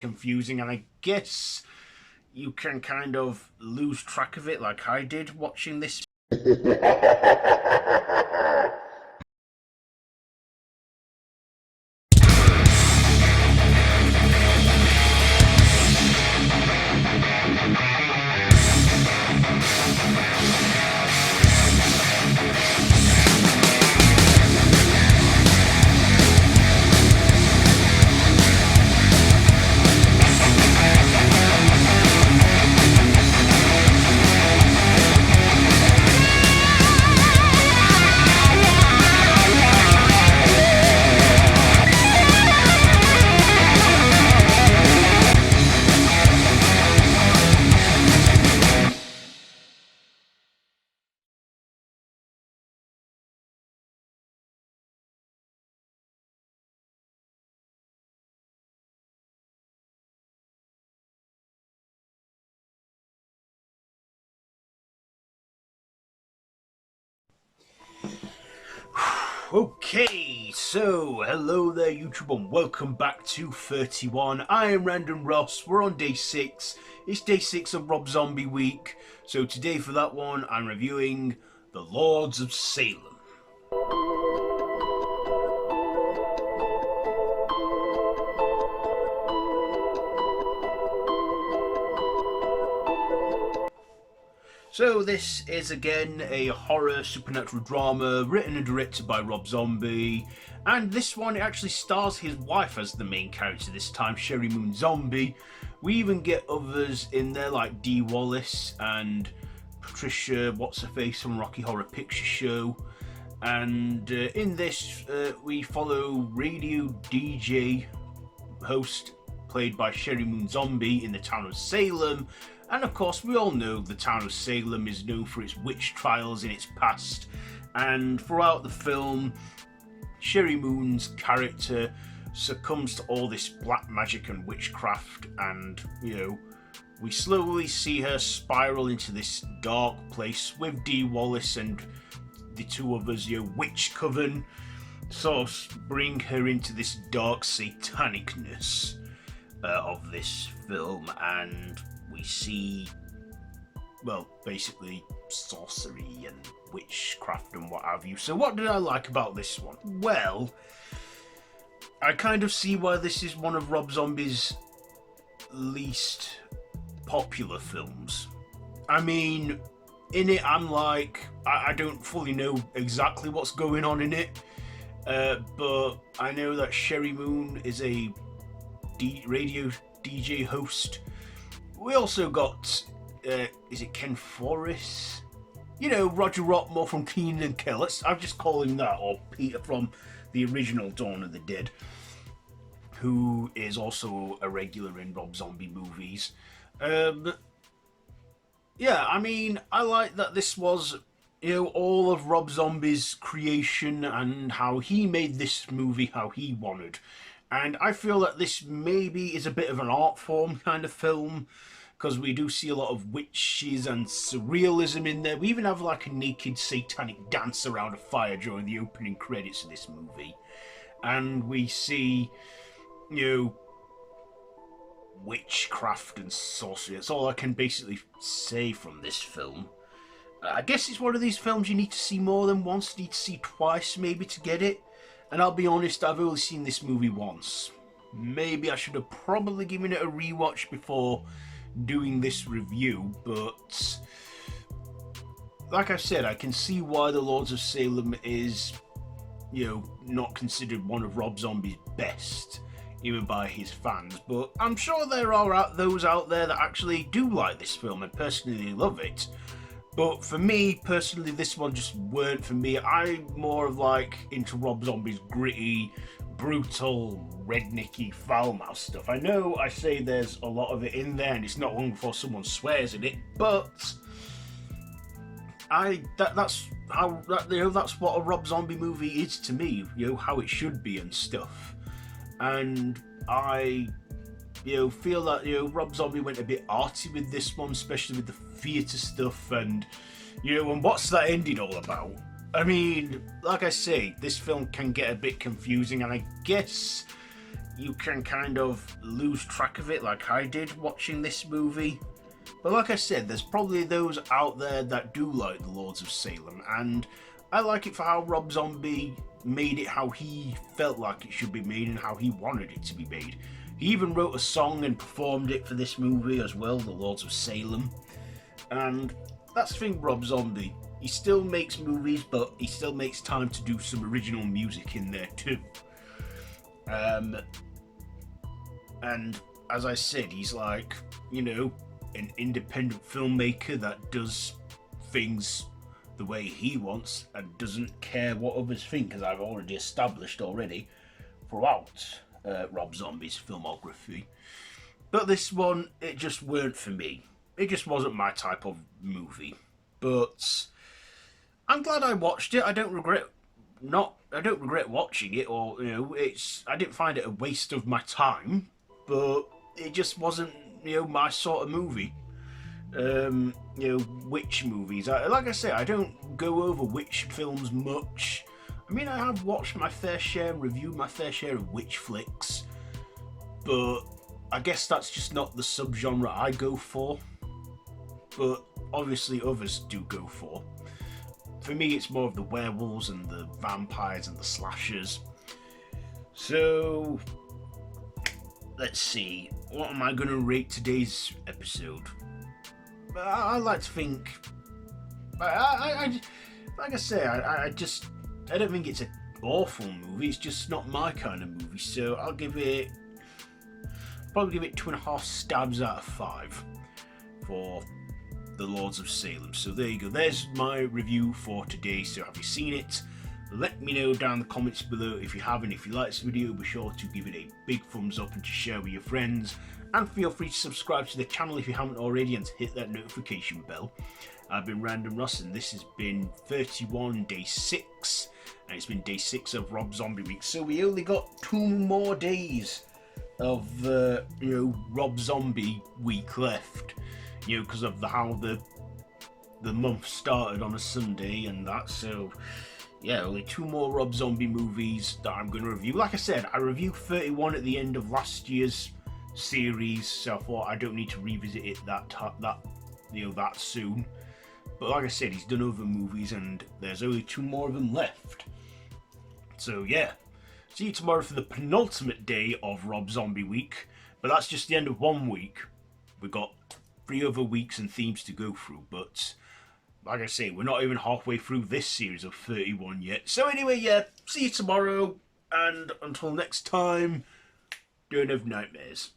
confusing, and I guess you can kind of lose track of it like I did watching this. Okay, so hello there YouTube and welcome back to 31. I am Random Ross, we're on day 6. It's day 6 of Rob Zombie week. So today for that one I'm reviewing The Lords of Salem. So this is again a horror supernatural drama written and directed by Rob Zombie, and this one actually stars his wife as the main character this time, Shari Moon Zombie. We even get others in there like Dee Wallace and Patricia, what's her face from Rocky Horror Picture Show, and in this we follow radio DJ host played by Shari Moon Zombie in the town of Salem. And of course, we all know the town of Salem is known for its witch trials in its past. And throughout the film, Shari Moon's character succumbs to all this black magic and witchcraft. And, we slowly see her spiral into this dark place with Dee Wallace and the two others, Witch Coven, sort of bring her into this dark satanicness of this film. And we see, well, basically sorcery and witchcraft and what have you. So what did I like about this one? Well, I kind of see why this is one of Rob Zombie's least popular films. I mean, in it I'm like, I don't fully know exactly what's going on in it, but I know that Shari Moon is a radio DJ host. We also got, is it Ken Forrest? Roger Rottmore from Keenan and Kel. I'm just calling him that, or Peter from the original Dawn of the Dead, who is also a regular in Rob Zombie movies. Yeah, I mean, I like that this was, all of Rob Zombie's creation and how he made this movie how he wanted. And I feel that this maybe is a bit of an art form kind of film, because we do see a lot of witches and surrealism in there. We even have like a naked satanic dance around a fire during the opening credits of this movie. And we see, witchcraft and sorcery. That's all I can basically say from this film. I guess it's one of these films you need to see more than once, you need to see twice maybe to get it. And I'll be honest, I've only seen this movie once. Maybe I should have probably given it a rewatch before doing this review, but like I said, I can see why The Lords of Salem is, not considered one of Rob Zombie's best, even by his fans. But I'm sure there are those out there that actually do like this film and personally love it. But for me, personally, this one just weren't for me. I'm more of like into Rob Zombie's gritty, brutal, rednecky, foul-mouthed stuff. I know I say there's a lot of it in there and it's not long before someone swears in it, but that's what a Rob Zombie movie is to me, how it should be and stuff. And I feel that Rob Zombie went a bit arty with this one, especially with the theatre stuff, and and what's that ending all about? I mean, like I say, this film can get a bit confusing, and I guess you can kind of lose track of it like I did watching this movie. But like I said, there's probably those out there that do like the Lords of Salem, and I like it for how Rob Zombie made it how he felt like it should be made and how he wanted it to be made. He even wrote a song and performed it for this movie as well, the Lords of Salem. And that's the thing, Rob Zombie. He still makes movies, but he still makes time to do some original music in there too. And as I said, he's like, you know, an independent filmmaker that does things the way he wants and doesn't care what others think, as I've already established throughout Rob Zombie's filmography. But this one, it just weren't for me. It just wasn't my type of movie. But I'm glad I watched it. I don't regret watching it, or I didn't find it a waste of my time, but it just wasn't my sort of movie. Witch movies. Like I say, I don't go over witch films much. I mean, I have watched my fair share, reviewed my fair share of witch flicks, but I guess that's just not the subgenre I go for. But obviously others do go for. For me, it's more of the werewolves and the vampires and the slashers. So, let's see. What am I going to rate today's episode? I like to think. Like I say, I don't think it's an awful movie. It's just not my kind of movie. So I'll probably give it 2.5 stabs out of 5 for the Lords of Salem. So there you go. There's my review for today. So have you seen it? Let me know down in the comments below if you haven't. If you like this video, be sure to give it a big thumbs up and to share with your friends. And feel free to subscribe to the channel if you haven't already and to hit that notification bell. I've been Random Ross and this has been 31 day 6. And it's been day 6 of Rob Zombie week. So we only got 2 more days of Rob Zombie week left. Because of how the month started on a Sunday and that. So yeah, only 2 more Rob Zombie movies that I'm going to review. Like I said, I reviewed 31 at the end of last year's series, so I thought I don't need to revisit it that soon. But like I said, he's done other movies and there's only 2 more of them left. So yeah, see you tomorrow for the penultimate day of Rob Zombie week. But that's just the end of 1 week. We've got 3 other weeks and themes to go through, but like I say, we're not even halfway through this series of 31 yet. So anyway, yeah, see you tomorrow, and until next time, don't have nightmares.